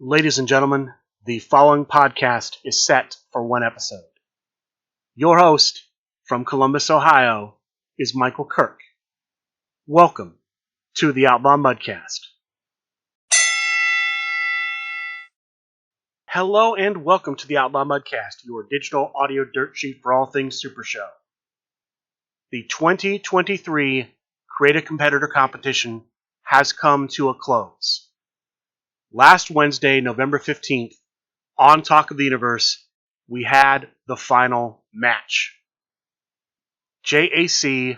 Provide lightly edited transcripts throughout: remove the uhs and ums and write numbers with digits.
Ladies and gentlemen, the following podcast is set for one episode. Your host from Columbus, Ohio, is Michael Kirk. Welcome to the Outlaw Mudcast. Hello and welcome to the Outlaw Mudcast, your digital audio dirt sheet for all things Super Show. The 2023 Creative Competitor Competition has come to a close. Last Wednesday, November 15th, on Talk of the Universe, we had the final match. JAC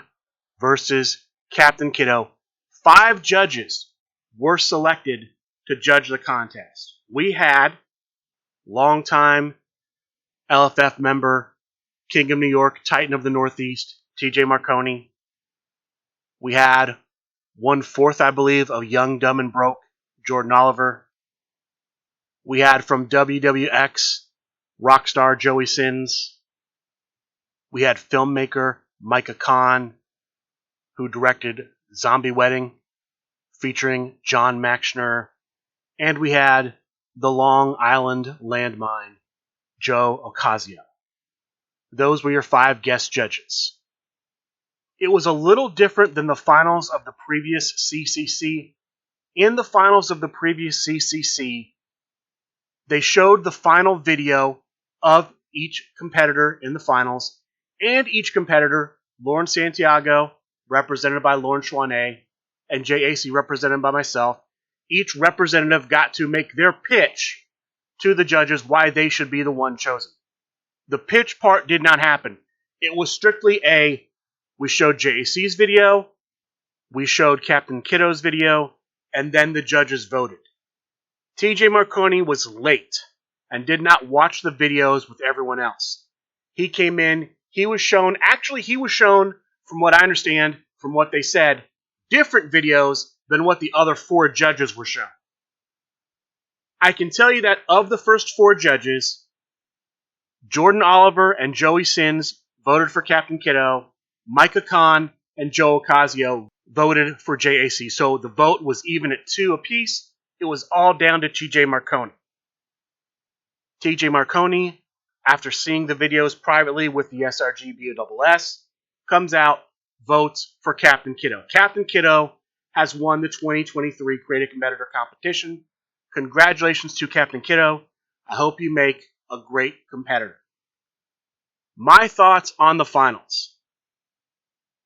versus Captain Kiddo. 5 judges were selected to judge the contest. We had longtime LFF member, King of New York, Titan of the Northeast, TJ Marconi. We had 1/4, I believe, of Young, Dumb, and Broke, Jordan Oliver. We had from WWX, rockstar Joey Sins. We had filmmaker Micah Khan, who directed Zombie Wedding, featuring John Maxner. And we had the Long Island Landmine, Joe Ocasio. Those were your 5 guest judges. It was a little different than the finals of the previous CCC. In the finals of the previous CCC, they showed the final video of each competitor in the finals, and each competitor, Lauren Santiago, represented by Lauren Schwanet, and JAC, represented by myself, each representative got to make their pitch to the judges why they should be the one chosen. The pitch part did not happen. It was strictly we showed JAC's video, we showed Captain Kiddo's video, and then the judges voted. TJ Marconi was late and did not watch the videos with everyone else. He came in, he was shown, from what I understand, from what they said, different videos than what the other 4 judges were shown. I can tell you that of the first 4 judges, Jordan Oliver and Joey Sins voted for Captain Kiddo, Micah Khan and Joe Ocasio voted for JAC. So the vote was even at 2 apiece. It was all down to TJ Marconi. TJ Marconi, after seeing the videos privately with the SRG BOSS, comes out, votes for Captain Kiddo. Captain Kiddo has won the 2023 Creative Competitor Competition. Congratulations to Captain Kiddo. I hope you make a great competitor. My thoughts on the finals.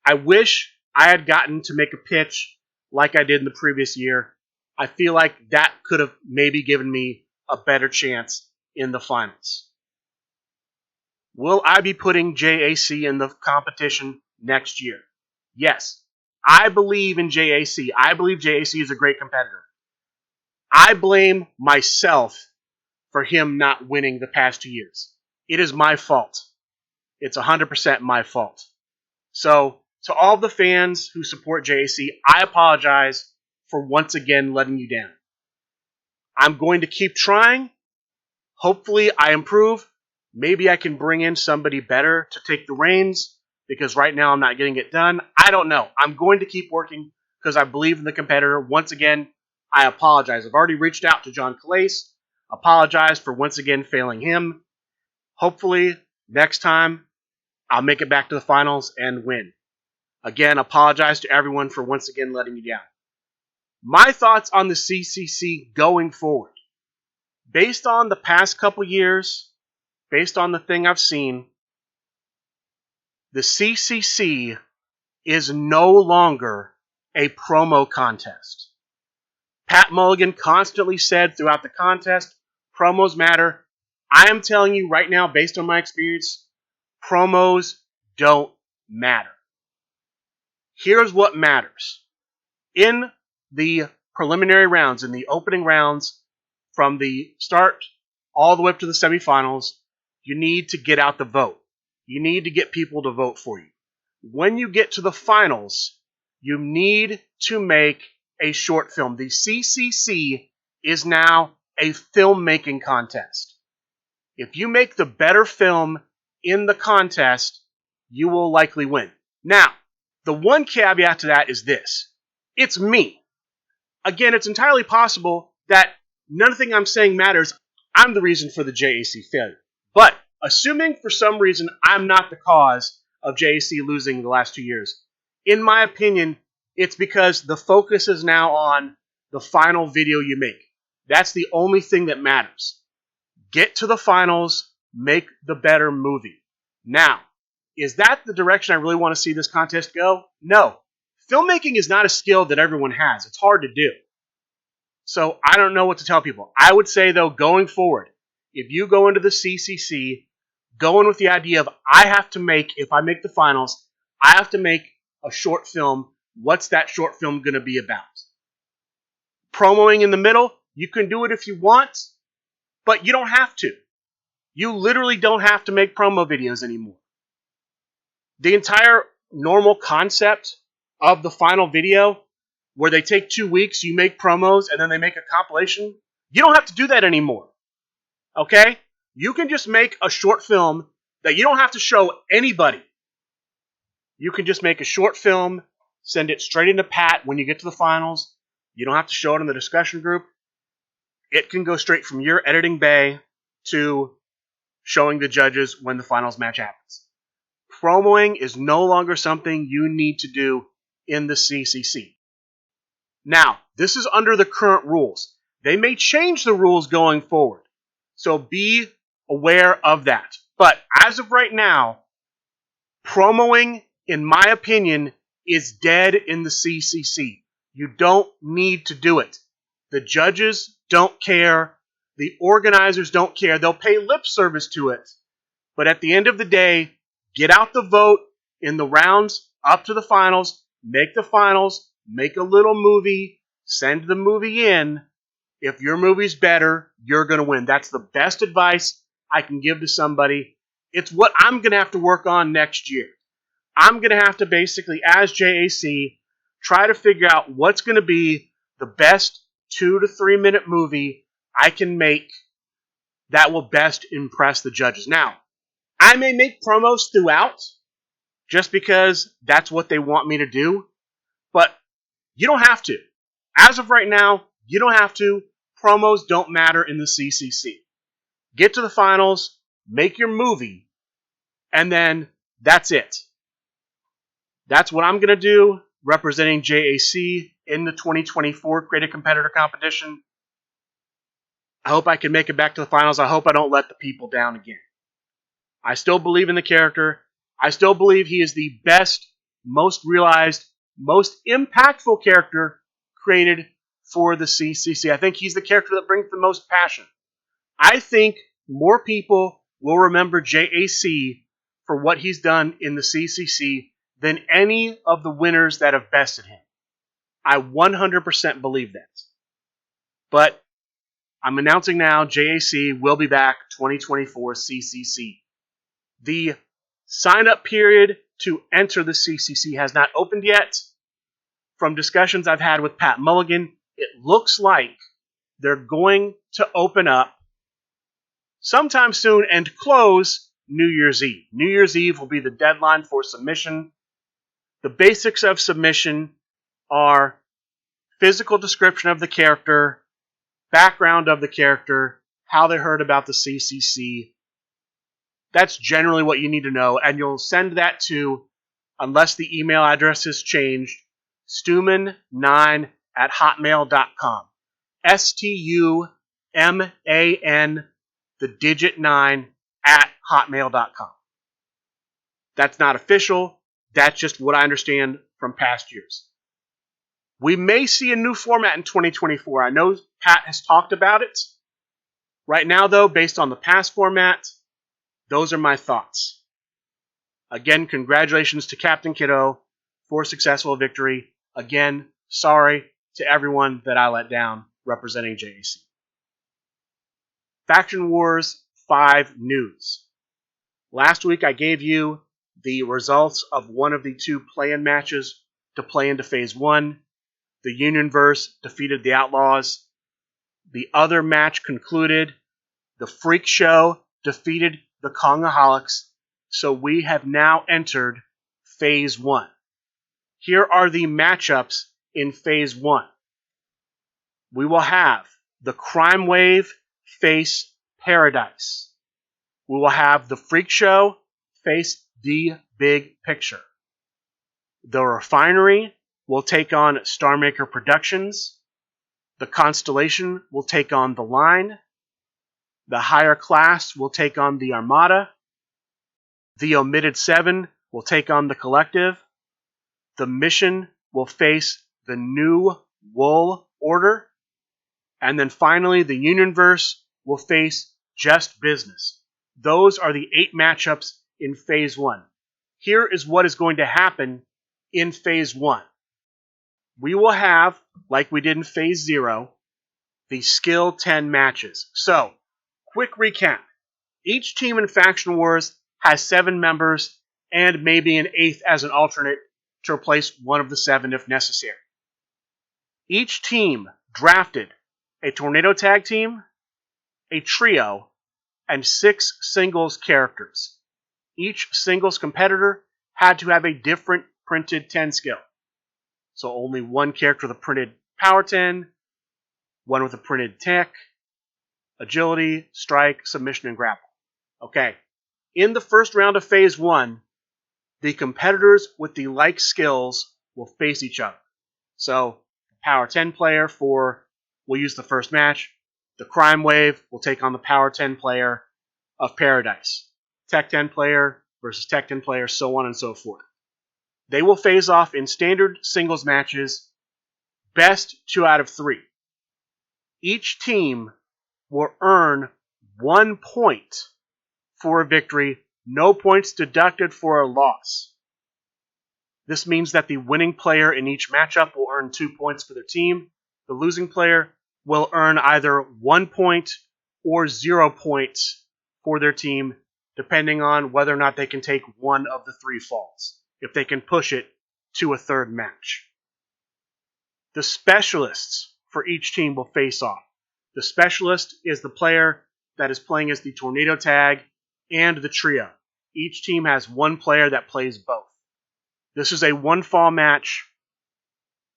I wish I had gotten to make a pitch like I did in the previous year. I feel like that could have maybe given me a better chance in the finals. Will I be putting JAC in the competition next year? Yes. I believe in JAC. I believe JAC is a great competitor. I blame myself for him not winning the past 2 years. It is my fault. It's 100% my fault. So, to all the fans who support JAC, I apologize for once again letting you down. I'm going to keep trying. Hopefully I improve. Maybe I can bring in somebody better to take the reins, because right now I'm not getting it done. I don't know. I'm going to keep working because I believe in the competitor. Once again, I apologize. I've already reached out to John Calais. Apologize for once again failing him. Hopefully next time I'll make it back to the finals and win. Again, apologize to everyone for once again letting you down. My thoughts on the CCC going forward. Based on the past couple years, based on the thing I've seen, the CCC is no longer a promo contest. Pat Mulligan constantly said throughout the contest, promos matter. I am telling you right now, based on my experience, promos don't matter. Here's what matters. In the preliminary rounds, in the opening rounds, from the start all the way up to the semifinals, you need to get out the vote. You need to get people to vote for you. When you get to the finals, you need to make a short film. The CCC is now a filmmaking contest. If you make the better film in the contest, you will likely win. Now, the one caveat to that is this. It's me. Again, it's entirely possible that nothing I'm saying matters. I'm the reason for the JAC failure. But assuming for some reason I'm not the cause of JAC losing the last 2 years, in my opinion, it's because the focus is now on the final video you make. That's the only thing that matters. Get to the finals, make the better movie. Now, is that the direction I really want to see this contest go? No. Filmmaking is not a skill that everyone has. It's hard to do. So I don't know what to tell people. I would say, though, going forward, if you go into the CCC, go in with the idea of I have to make, if I make the finals, I have to make a short film. What's that short film going to be about? Promoing in the middle, you can do it if you want, but you don't have to. You literally don't have to make promo videos anymore. The entire normal concept of the final video, where they take 2 weeks, you make promos, and then they make a compilation, you don't have to do that anymore. Okay? You can just make a short film that you don't have to show anybody. You can just make a short film, send it straight into Pat when you get to the finals. You don't have to show it in the discussion group. It can go straight from your editing bay to showing the judges when the finals match happens. Promoing is no longer something you need to do in the CCC. Now, this is under the current rules. They may change the rules going forward, so be aware of that. But as of right now, promoing, in my opinion, is dead in the CCC. You don't need to do it. The judges don't care. The organizers don't care. They'll pay lip service to it. But at the end of the day, get out the vote in the rounds up to the finals, make the finals, make a little movie, send the movie in. If your movie's better, you're going to win. That's the best advice I can give to somebody. It's what I'm going to have to work on next year. I'm going to have to basically, as JAC, try to figure out what's going to be the best 2 to 3 minute movie I can make that will best impress the judges. Now, I may make promos throughout just because that's what they want me to do, but you don't have to. As of right now, you don't have to. Promos don't matter in the CCC. Get to the finals, make your movie, and then that's it. That's what I'm going to do, representing JAC in the 2024 Creative Competitor Competition. I hope I can make it back to the finals. I hope I don't let the people down again. I still believe in the character. I still believe he is the best, most realized, most impactful character created for the CCC. I think he's the character that brings the most passion. I think more people will remember JAC for what he's done in the CCC than any of the winners that have bested him. I 100% believe that. But I'm announcing now, JAC will be back 2024 CCC. The sign-up period to enter the CCC has not opened yet. From discussions I've had with Pat Mulligan, it looks like they're going to open up sometime soon and close New Year's Eve. New Year's Eve will be the deadline for submission. The basics of submission are physical description of the character, background of the character, how they heard about the CCC. That's generally what you need to know, and you'll send that to, unless the email address has changed, stuman9@hotmail.com. STUMAN, the digit 9, at hotmail.com. That's not official. That's just what I understand from past years. We may see a new format in 2024. I know Pat has talked about it. Right now, though, based on the past format, those are my thoughts. Again, congratulations to Captain Kiddo for a successful victory. Again, sorry to everyone that I let down representing JAC. Faction Wars 5 news. Last week I gave you the results of one of the 2 play-in matches to play into Phase 1. The Unionverse defeated the Outlaws. The other match concluded. The Freak Show defeated the Kongaholics. So we have now entered Phase 1. Here are the matchups in Phase 1. We will have the Crime Wave face Paradise. We will have the Freak Show face the Big Picture. The Refinery will take on Star Maker Productions. The Constellation will take on The Line. The Higher Class will take on The Armada. The Omitted Seven will take on The Collective. The Mission will face the New Wool Order. And then finally, the Unionverse will face Just Business. Those are the 8 matchups in Phase 1. Here is what is going to happen in Phase 1. We will have, like we did in Phase 0, the Skill 10 matches. So, quick recap. Each team in Faction Wars has 7 members and maybe an 8th as an alternate to replace one of the 7 if necessary. Each team drafted a Tornado Tag Team, a Trio, and 6 singles characters. Each singles competitor had to have a different printed 10 skill. So only one character with a printed Power 10, one with a printed Tech, Agility, Strike, Submission, and Grapple. Okay. In the first round of Phase 1, the competitors with the like skills will face each other. So, Power 10 player will use the first match. The Crime Wave will take on the Power 10 player of Paradise. Tech 10 player versus Tech 10 player, so on and so forth. They will phase off in standard singles matches, best 2 out of 3. Each team will earn 1 point for a victory, no points deducted for a loss. This means that the winning player in each matchup will earn 2 points for their team. The losing player will earn either 1 point or 0 points for their team, depending on whether or not they can take one of the 3 falls, if they can push it to a third match. The specialists for each team will face off. The specialist is the player that is playing as the Tornado Tag and the Trio. Each team has 1 player that plays both. This is a 1-fall match,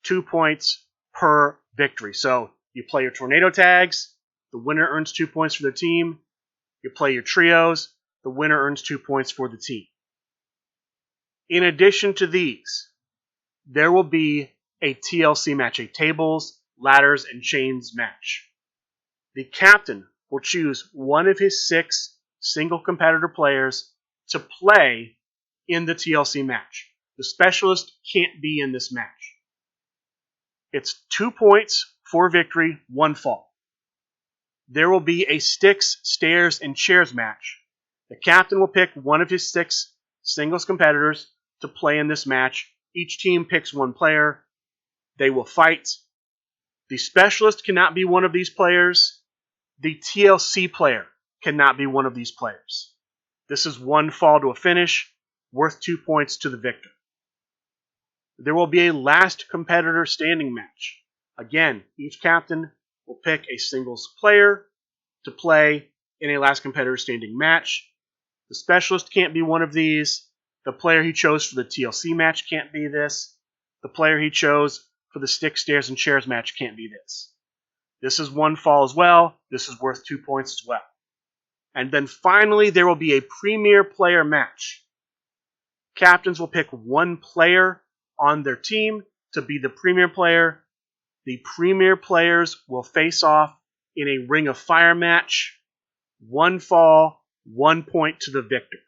2 points per victory. So you play your Tornado Tags, the winner earns 2 points for their team. You play your Trios, the winner earns 2 points for the team. In addition to these, there will be a TLC match, a Tables, Ladders, and Chains match. The captain will choose one of his 6 single competitor players to play in the TLC match. The specialist can't be in this match. It's 2 points for victory, 1 fall. There will be a Sticks, Stairs, and Chairs match. The captain will pick one of his 6 singles competitors to play in this match. Each team picks 1 player. They will fight. The specialist cannot be one of these players. The TLC player cannot be one of these players. This is 1 fall to a finish, worth 2 points to the victor. There will be a last competitor standing match. Again, each captain will pick a singles player to play in a last competitor standing match. The specialist can't be one of these. The player he chose for the TLC match can't be this. The player he chose for the Sticks, Stairs, and Chairs match can't be this. This is 1 fall as well. This is worth 2 points as well. And then finally, there will be a premier player match. Captains will pick 1 player on their team to be the premier player. The premier players will face off in a Ring of Fire match. 1 fall, 1 point to the victor.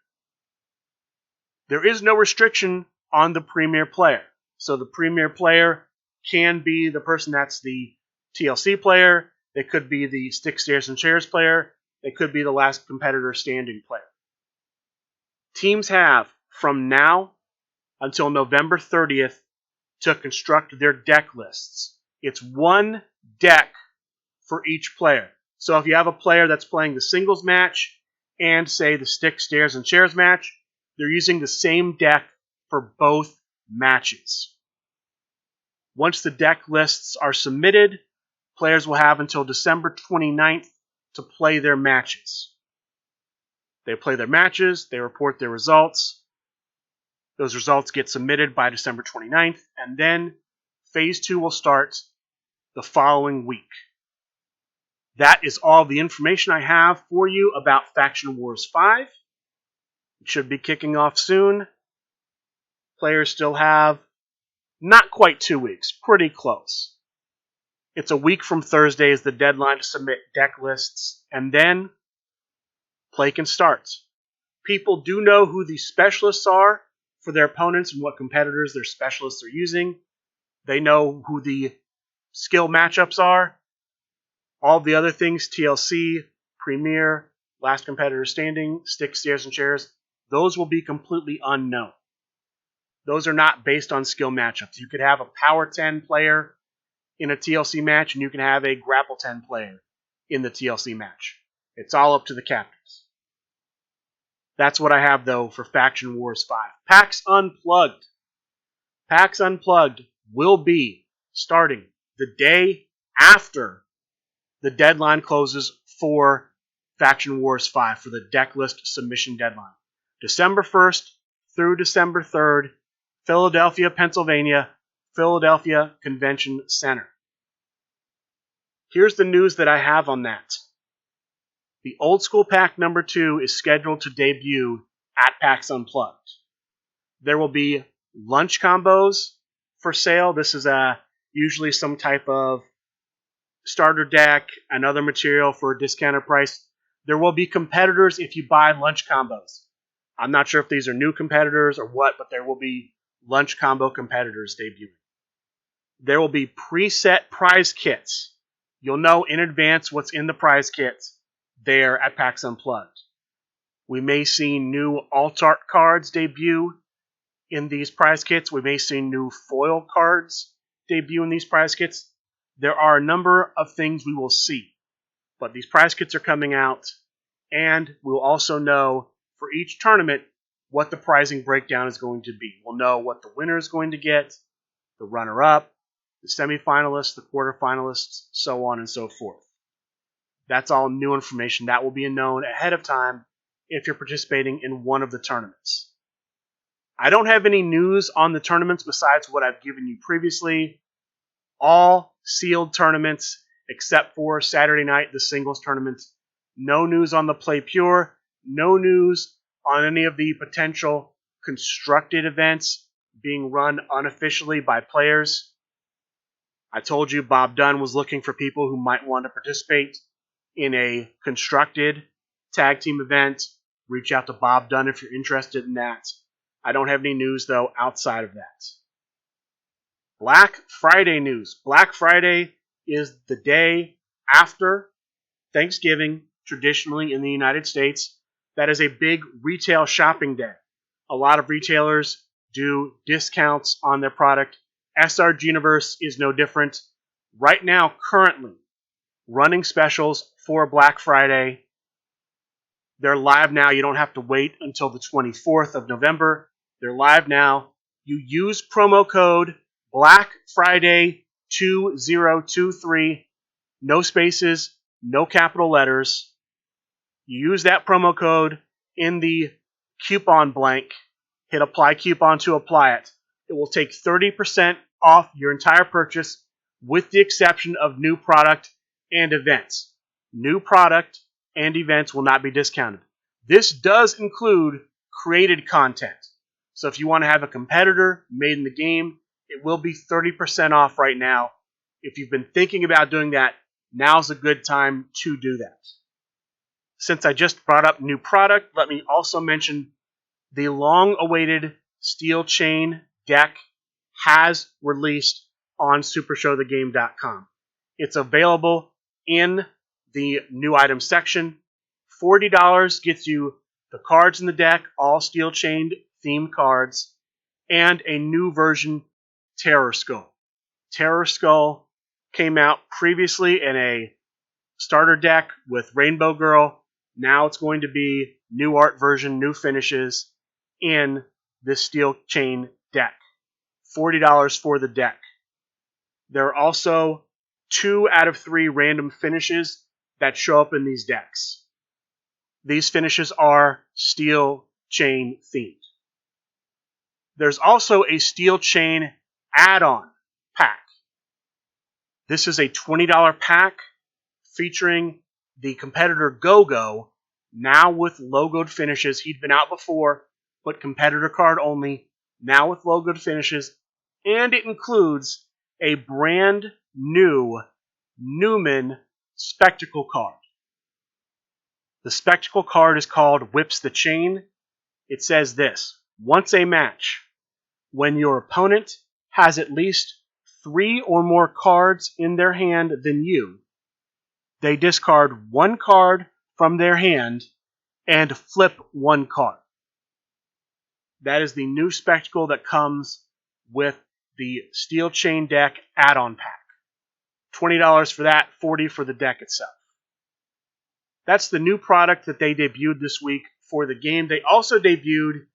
There is no restriction on the premier player. So the premier player can be the person that's the TLC player. They could be the Sticks, Stairs, and Chairs player. They could be the last competitor standing player. Teams have from now until November 30th to construct their deck lists. It's 1 deck for each player. So if you have a player that's playing the singles match and, say, the Sticks, Stairs, and Chairs match, they're using the same deck for both matches. Once the deck lists are submitted, players will have until December 29th to play their matches. They play their matches, they report their results. Those results get submitted by December 29th, and then Phase 2 will start the following week. That is all the information I have for you about Faction Wars 5. It should be kicking off soon. Players still have not quite 2 weeks, pretty close. It's a week from Thursday is the deadline to submit deck lists, and then play can start. People do know who the specialists are for their opponents and what competitors their specialists are using. They know who the skill matchups are. All the other things, TLC, Premier, Last Competitor Standing, Sticks, Stairs, and Chairs, those will be completely unknown. Those are not based on skill matchups. You could have a Power 10 player in a TLC match, and you can have a Grapple 10 player in the TLC match. It's all up to the captains. That's what I have, though, for Faction Wars 5. PAX Unplugged. PAX Unplugged will be starting the day after the deadline closes for Faction Wars 5 for the deck list submission deadline. December 1st through December 3rd, Philadelphia, Pennsylvania, Philadelphia Convention Center. Here's the news that I have on that. The Old School Pack number 2 is scheduled to debut at PAX Unplugged. There will be lunch combos for sale. This is usually some type of starter deck and other material for a discounted price. There will be competitors if you buy lunch combos. I'm not sure if these are new competitors or what, but there will be lunch combo competitors debuting. There will be preset prize kits. You'll know in advance what's in the prize kits there at PAX Unplugged. We may see new alt art cards debut in these prize kits. We may see new foil cards debut in these prize kits. There are a number of things we will see, but these prize kits are coming out, and we'll also know for each tournament what the pricing breakdown is going to be. We'll know what the winner is going to get, the runner-up, the semifinalists, the quarterfinalists, so on and so forth. That's all new information. That will be known ahead of time if you're participating in one of the tournaments. I don't have any news on the tournaments besides what I've given you previously. All sealed tournaments except for Saturday night, the singles tournaments. No news on the Play Pure. No news on any of the potential constructed events being run unofficially by players. I told you Bob Dunn was looking for people who might want to participate in a constructed tag team event. Reach out to Bob Dunn if you're interested in that. I don't have any news, though, outside of that. Black Friday news. Black Friday is the day after Thanksgiving, traditionally in the United States. That is a big retail shopping day. A lot of retailers do discounts on their product. SRG Universe is no different. Right now, currently, running specials for Black Friday. They're live now. You don't have to wait until the 24th of November. They're live now. You use promo code Black Friday 2023. No spaces, no capital letters. You use that promo code in the coupon blank. Hit apply coupon to apply it. It will take 30% off your entire purchase with the exception of new product and events. New product and events will not be discounted. This does include created content. So if you want to have a competitor made in the game, it will be 30% off right now. If you've been thinking about doing that, now's a good time to do that. Since I just brought up new product, let me also mention the long-awaited Steel Chain deck has released on SuperShowTheGame.com. It's available in the new items section. $40 gets you the cards in the deck, all Steel Chained themed cards, and a new version, Terror Skull. Terror Skull came out previously in a starter deck with Rainbow Girl. Now it's going to be new art version, new finishes in this Steel Chain deck. $40 for the deck. There are also 2 out of 3 random finishes that show up in these decks. These finishes are Steel Chain themed. There's also a Steel Chain add-on pack. This is a $20 pack featuring the competitor Go-Go, now with logoed finishes. He'd been out before, but competitor card only, now with logoed finishes. And it includes a brand new Newman Spectacle card. The Spectacle card is called Whips the Chain. It says this: once a match, when your opponent has at least 3 or more cards in their hand than you, they discard 1 card from their hand and flip 1 card. That is the new Spectacle that comes with the Steel Chain deck add-on pack. $20 for that, $40 for the deck itself. That's the new product that they debuted this week for the game. They also debuted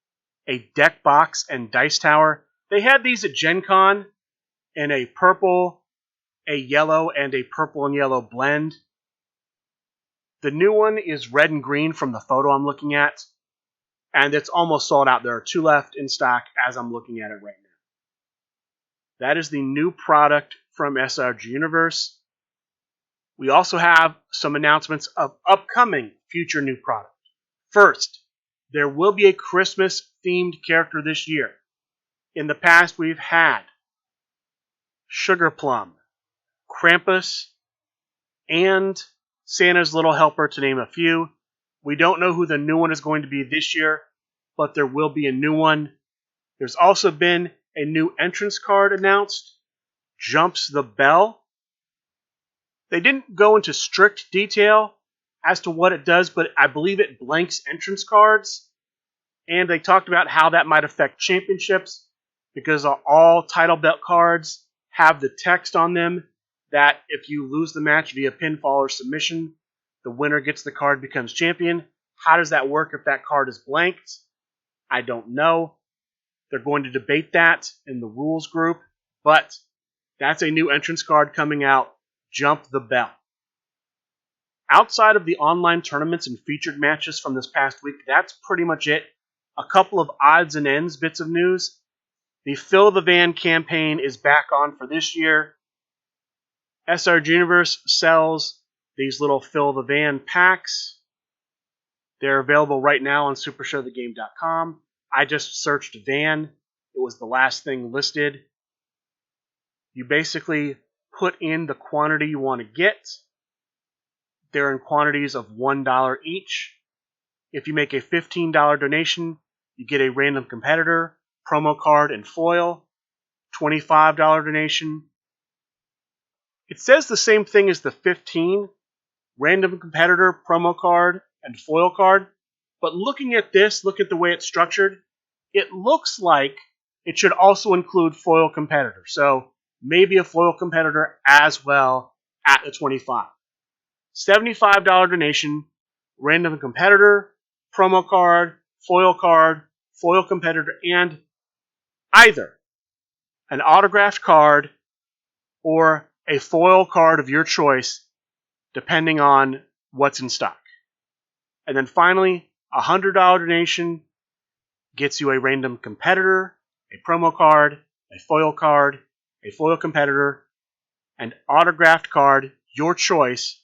a deck box and dice tower. They had these at Gen Con in a purple, a yellow, and a purple and yellow blend. The new one is red and green from the photo I'm looking at, and it's almost sold out. There are 2 left in stock as I'm looking at it right now. That is the new product from SRG Universe. We also have some announcements of upcoming future new product. First, there will be a Christmas-themed character this year. In the past, we've had Sugar Plum, Krampus, and Santa's Little Helper, to name a few. We don't know who the new one is going to be this year, but there will be a new one. There's also been a new entrance card announced, Jumps the Bell. They didn't go into strict detail as to what it does, but I believe it blanks entrance cards. And they talked about how that might affect championships, because all title belt cards have the text on them that if you lose the match via pinfall or submission, the winner gets the card, becomes champion. How does that work if that card is blanked? I don't know. They're going to debate that in the rules group, but that's a new entrance card coming out, Jump the Bell. Outside of the online tournaments and featured matches from this past week, that's pretty much it. A couple of odds and ends bits of news. The Fill the Van campaign is back on for this year. SRG Universe sells these little Fill the Van packs. They're available right now on supershowthegame.com. I just searched Van. It was the last thing listed. You basically put in the quantity you want to get. They're in quantities of $1 each. If you make a $15 donation, you get a random competitor, promo card, and foil. $25 donation. It says the same thing as the 15, random competitor, promo card, and foil card. But looking at this, look at the way it's structured, it looks like it should also include foil competitor. So maybe a foil competitor as well at the 25. $75 donation, random competitor, promo card, foil competitor, and either an autographed card or a foil card of your choice, depending on what's in stock. And then finally, a $100 donation gets you a random competitor, a promo card, a foil competitor, and autographed card, your choice,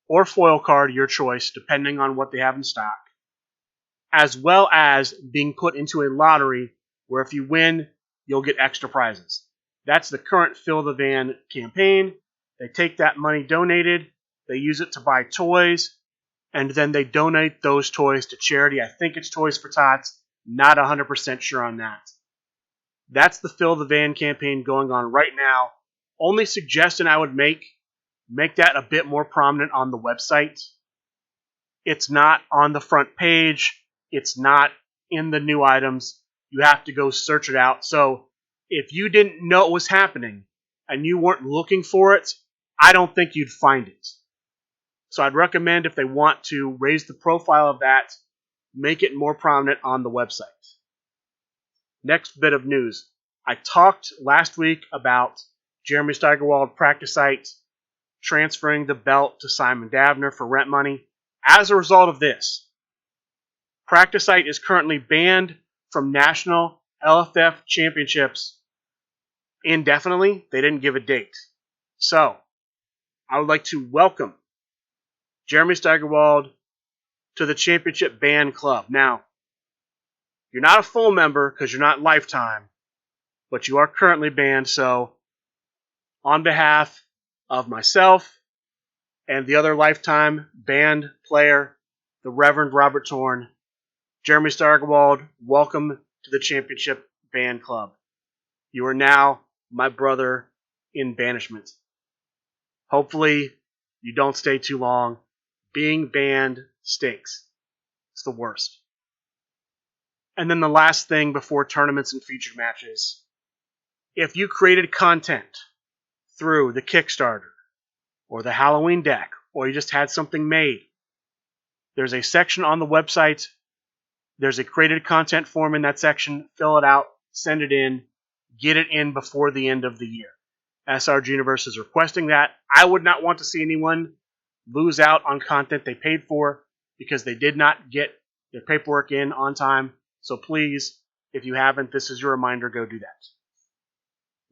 or foil card, your choice, depending on what they have in stock, as well as being put into a lottery where if you win, you'll get extra prizes. That's the current Fill the Van campaign. They take that money donated, they use it to buy toys, and then they donate those toys to charity. I think it's Toys for Tots. Not 100% sure on that. That's the Fill the Van campaign going on right now. Only suggestion I would make that a bit more prominent on the website. It's not on the front page. It's not in the new items. You have to go search it out. So if you didn't know it was happening and you weren't looking for it, I don't think you'd find it. So I'd recommend, if they want to raise the profile of that, make it more prominent on the website. Next bit of news. I talked last week about Jeremy Steigerwald, Practice Site, transferring the belt to Simon Davner for rent money. As a result of this, Practice Site is currently banned from national LFF championships indefinitely. They didn't give a date. So, I would like to welcome Jeremy Steigerwald to the Championship Band Club. Now, you're not a full member because you're not lifetime, but you are currently banned. So, on behalf of myself and the other lifetime band player, the Reverend Robert Torn, Jeremy Steigerwald, welcome to the Championship Band Club. You are now my brother in banishment. Hopefully, you don't stay too long. Being banned stinks. It's the worst. And then the last thing before tournaments and featured matches. If you created content through the Kickstarter or the Halloween deck, or you just had something made, there's a section on the website. There's a created content form in that section. Fill it out, send it in, get it in before the end of the year. SRG Universe is requesting that. I would not want to see anyone lose out on content they paid for because they did not get their paperwork in on time. So please, if you haven't, this is your reminder, go do that.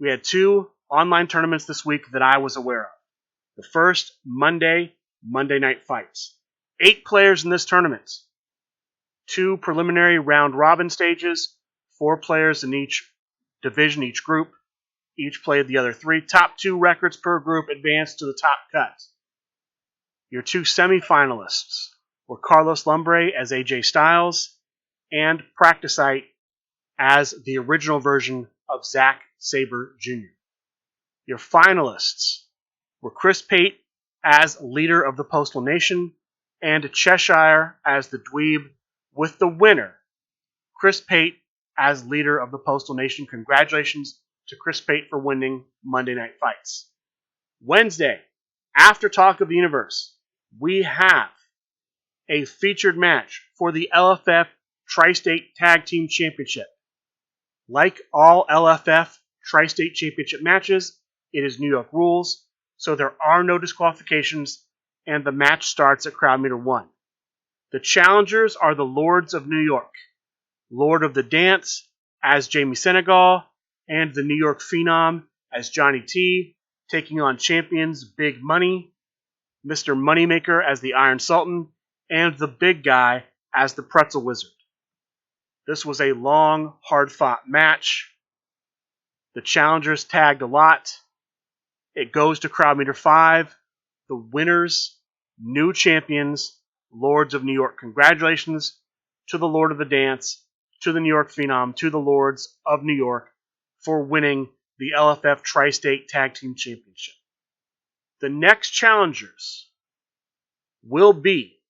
We had 2 online tournaments this week that I was aware of. The first, Monday Night Fights. 8 players in this tournament. 2 preliminary round robin stages, 4 players in each division, each group. Each played the other 3. Top 2 records per group advanced to the top cut. Your 2 semifinalists were Carlos Lumbre as AJ Styles and Practicite as the original version of Zack Sabre Jr. Your finalists were Chris Pate as leader of the Postal Nation and Cheshire as the Dweeb, with the winner, Chris Pate as leader of the Postal Nation. Congratulations to Chris Pate for winning Monday Night Fights. Wednesday, after Talk of the Universe, we have a featured match for the LFF Tri-State Tag Team Championship. Like all LFF Tri-State Championship matches, it is New York rules, so there are no disqualifications, and the match starts at crowd meter 1. The challengers are the Lords of New York, Lord of the Dance as Jamie Senegal, and the New York Phenom as Johnny T, taking on champions Big Money, Mr. Moneymaker as the Iron Sultan, and the Big Guy as the Pretzel Wizard. This was a long, hard-fought match. The challengers tagged a lot. It goes to crowd meter 5. The winners, new champions, Lords of New York. Congratulations to the Lord of the Dance, to the New York Phenom, to the Lords of New York for winning the LFF Tri-State Tag Team Championship. The next challengers will be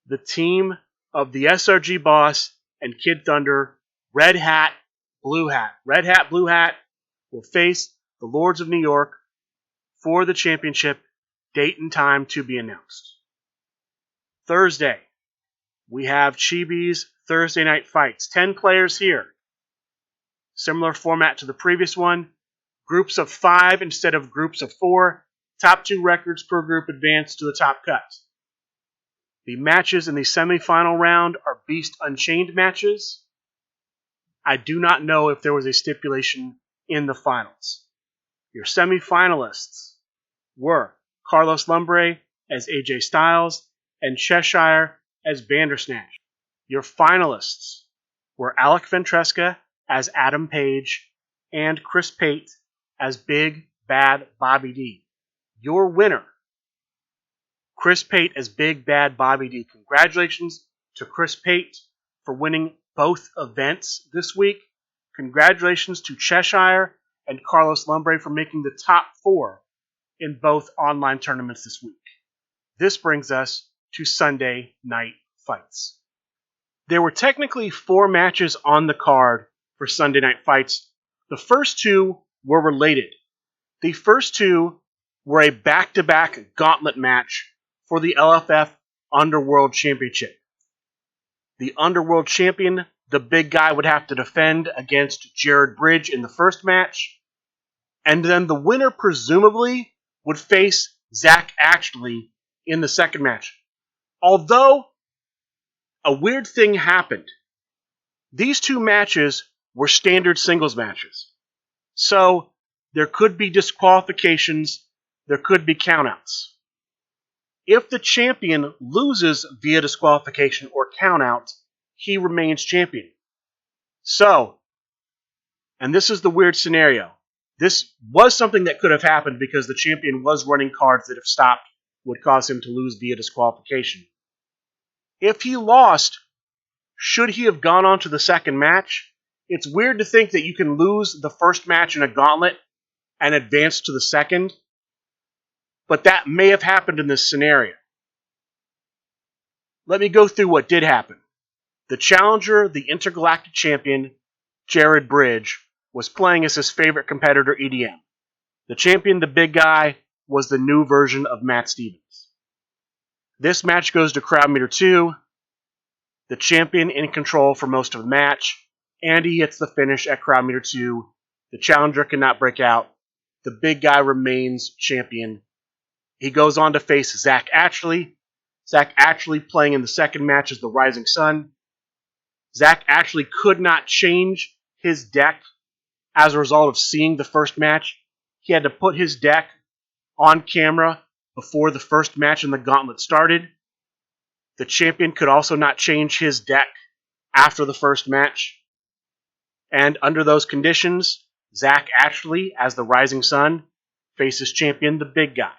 the team of the SRG Boss and Kid Thunder, Red Hat, Blue Hat. Red Hat, Blue Hat will face the Lords of New York for the championship, date and time to be announced. Thursday, we have Chibi's Thursday Night Fights. 10 players here. Similar format to the previous one. Groups of 5 instead of groups of 4. Top 2 records per group advance to the top cut. The matches in the semifinal round are Beast Unchained matches. I do not know if there was a stipulation in the finals. Your semifinalists were Carlos Lumbre as AJ Styles and Cheshire as Bandersnatch. Your finalists were Alec Ventresca as Adam Page and Chris Pate as Big Bad Bobby D. Your winner, Chris Pate as Big Bad Bobby D. Congratulations to Chris Pate for winning both events this week. Congratulations to Cheshire and Carlos Lumbre for making the top 4 in both online tournaments this week. This brings us to Sunday Night Fights. There were technically 4 matches on the card for Sunday Night Fights. The first 2 were related. The first 2 were a back-to-back gauntlet match for the LFF Underworld Championship. The Underworld Champion, the big guy, would have to defend against Jared Bridge in the first match, and then the winner presumably would face Zach Ashley in the second match. Although a weird thing happened. These 2 matches were standard singles matches. So there could be disqualifications, there could be countouts. If the champion loses via disqualification or countout, he remains champion. So, and this is the weird scenario. This was something that could have happened because the champion was running cards that, if stopped, would cause him to lose via disqualification. If he lost, should he have gone on to the second match? It's weird to think that you can lose the first match in a gauntlet and advance to the second, but that may have happened in this scenario. Let me go through what did happen. The challenger, the intergalactic champion, Jared Bridge, was playing as his favorite competitor, EDM. The champion, the big guy, was the new version of Matt Stevens. This match goes to crowd meter 2. The champion in control for most of the match. Andy hits the finish at crowd meter 2. The challenger cannot break out. The big guy remains champion. He goes on to face Zach Ashley. Zach Ashley playing in the second match as the Rising Sun. Zach Ashley could not change his deck as a result of seeing the first match. He had to put his deck on camera before the first match in the gauntlet started. The champion could also not change his deck after the first match. And under those conditions, Zach Ashley, as the Rising Sun, faces champion the big guy.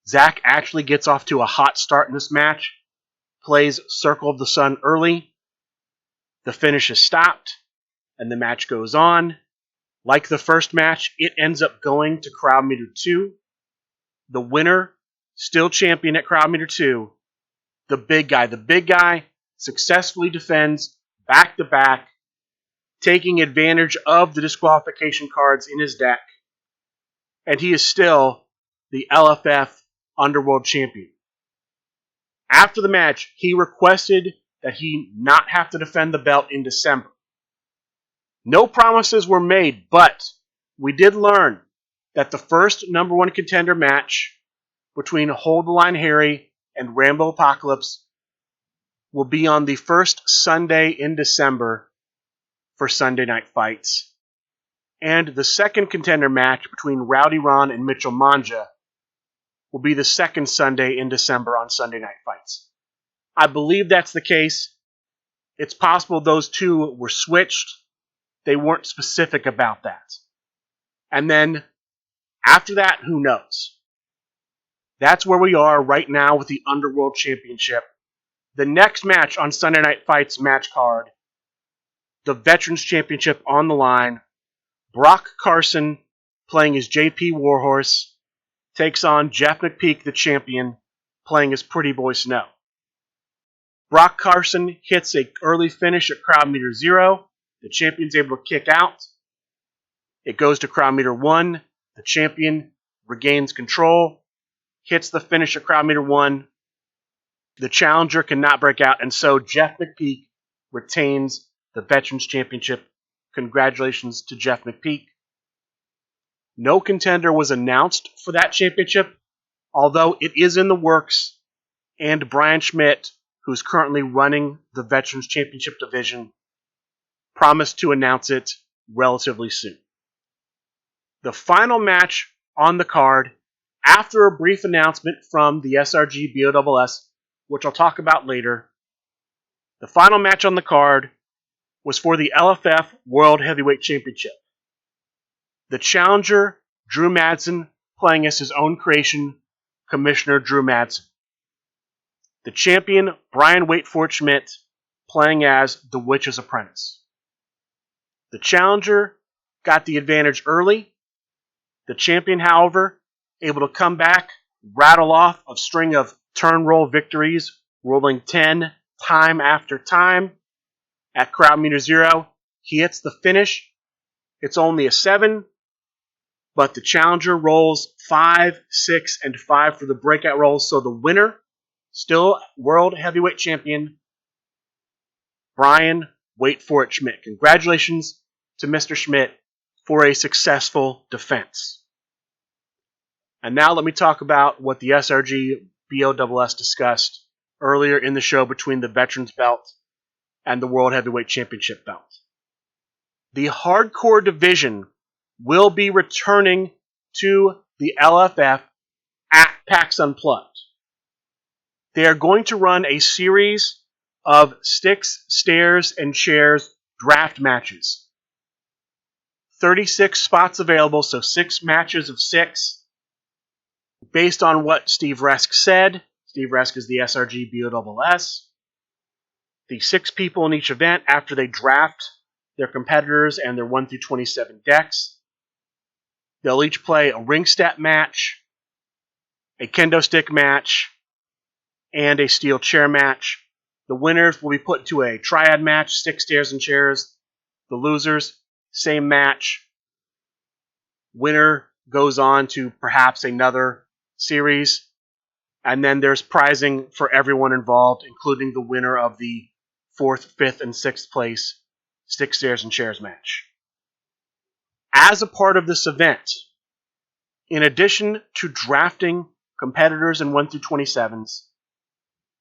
Zach Ashley gets off to a hot start in this match, plays Circle of the Sun early. The finish is stopped, and the match goes on. Like the first match, it ends up going to crowd meter 2. The winner, still champion at crowd meter 2, the big guy. The big guy successfully defends back-to-back, taking advantage of the disqualification cards in his deck, and he is still the LFF Underworld Champion. After the match, he requested that he not have to defend the belt in December. No promises were made, but we did learn that the first number 1 contender match between Hold the Line Harry and Rambo Apocalypse will be on the first Sunday in December for Sunday Night Fights. And the second contender match between Rowdy Ron and Mitchell Manja will be the second Sunday in December on Sunday Night Fights. I believe that's the case. It's possible those two were switched. They weren't specific about that. And then, after that, who knows? That's where we are right now with the Underworld Championship. The next match on Sunday Night Fights match card, the Veterans Championship on the line. Brock Carson, playing as JP Warhorse, takes on Jeff McPeak, the champion, playing as Pretty Boy Snow. Brock Carson hits an early finish at crowd meter 0. The champion's able to kick out. It goes to crowd meter 1. The champion regains control, hits the finish at crowd meter 1. The challenger cannot break out, and so Jeff McPeak retains the Veterans Championship. Congratulations to Jeff McPeak. No contender was announced for that championship, although it is in the works, and Brian Schmidt, who's currently running the Veterans Championship division, promised to announce it relatively soon. The final match on the card, after a brief announcement from the SRG BOSS, which I'll talk about later, the final match on the card was for the LFF World Heavyweight Championship. The challenger, Drew Madsen, playing as his own creation, Commissioner Drew Madsen. The champion, Brian Waitford Schmidt, playing as the Witch's Apprentice. The challenger got the advantage early. The champion, however, able to come back, rattle off a string of turn roll victories, rolling 10 time after time. At crowd meter 0, he hits the finish. It's only a 7, but the challenger rolls 5, 6, and 5 for the breakout rolls, so the winner, still World Heavyweight Champion, Brian Waitford Schmidt. Congratulations to Mr. Schmidt for a successful defense. And now let me talk about what the SRG BOSS discussed earlier in the show between the Veterans Belt and the World Heavyweight Championship belt. The hardcore division will be returning to the LFF at PAX Unplugged. They are going to run a series of sticks, stairs, and chairs draft matches. 36 spots available, so 6 matches of 6. Based on what Steve Resk said, Steve Resk is the SRG BOSS, the 6 people in each event, after they draft their competitors and their 1 through 27 decks, they'll each play a ring step match, a kendo stick match, and a steel chair match. The winners will be put into a triad match, 6 stairs and chairs. The losers, same match. Winner goes on to perhaps another series. And then there's prizing for everyone involved, including the winner of the 4th, 5th, and 6th place 6 stairs and chairs match. As a part of this event, in addition to drafting competitors in 1 through 27s,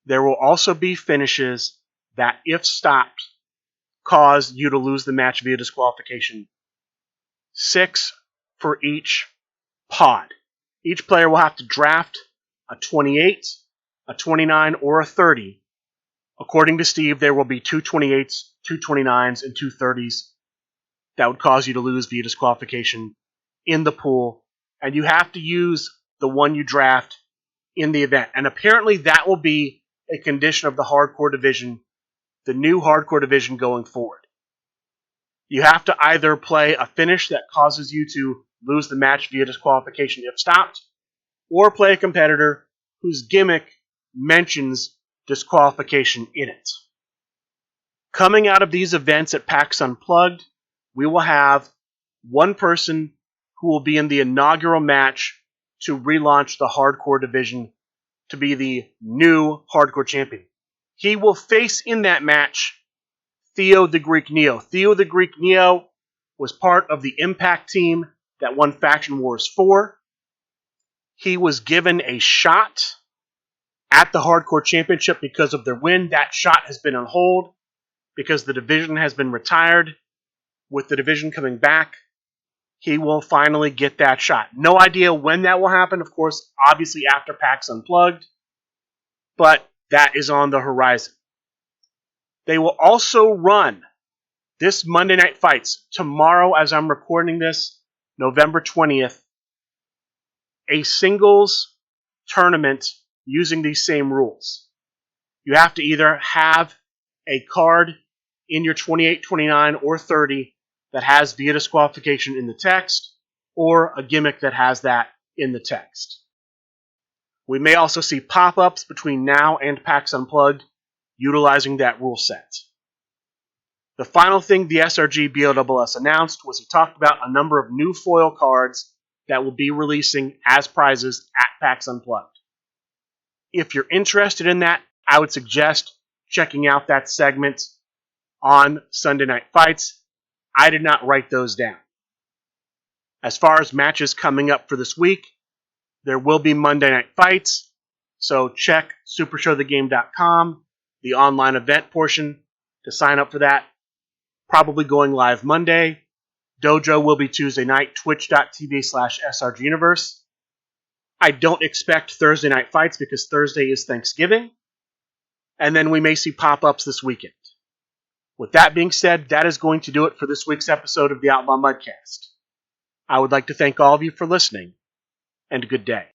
there will also be finishes that, if stopped, cause you to lose the match via disqualification. 6 for each pod. Each player will have to draft a 28, a 29, or a 30. According to Steve, there will be 2 28s, 2 29s, and 2 30s that would cause you to lose via disqualification in the pool. And you have to use the one you draft in the event. And apparently that will be a condition of the hardcore division, the new hardcore division going forward. You have to either play a finish that causes you to lose the match via disqualification if stopped, or play a competitor whose gimmick mentions disqualification in it. Coming out of these events at PAX Unplugged, we will have one person who will be in the inaugural match to relaunch the hardcore division to be the new hardcore champion. He will face in that match Theo the Greek Neo. Theo the Greek Neo was part of the Impact team that won Faction Wars 4. He was given a shot at the hardcore championship because of their win. That shot has been on hold because the division has been retired. With the division coming back, he will finally get that shot. No idea when that will happen, of course, obviously after PAX Unplugged, but that is on the horizon. They will also run this Monday Night Fights, tomorrow as I'm recording this, November 20th, a singles tournament using these same rules. You have to either have a card in your 28, 29, or 30 that has via disqualification in the text, or a gimmick that has that in the text. We may also see pop-ups between now and PAX Unplugged utilizing that rule set. The final thing the SRG BOSS announced was he talked about a number of new foil cards that will be releasing as prizes at PAX Unplugged. If you're interested in that, I would suggest checking out that segment on Sunday Night Fights. I did not write those down. As far as matches coming up for this week, there will be Monday Night Fights, so check supershowthegame.com, the online event portion, to sign up for that. Probably going live Monday. Dojo will be Tuesday night, twitch.tv/SRGUniverse. I don't expect Thursday Night Fights because Thursday is Thanksgiving, and then we may see pop-ups this weekend. With that being said, that is going to do it for this week's episode of the Outlaw Mudcast. I would like to thank all of you for listening, and good day.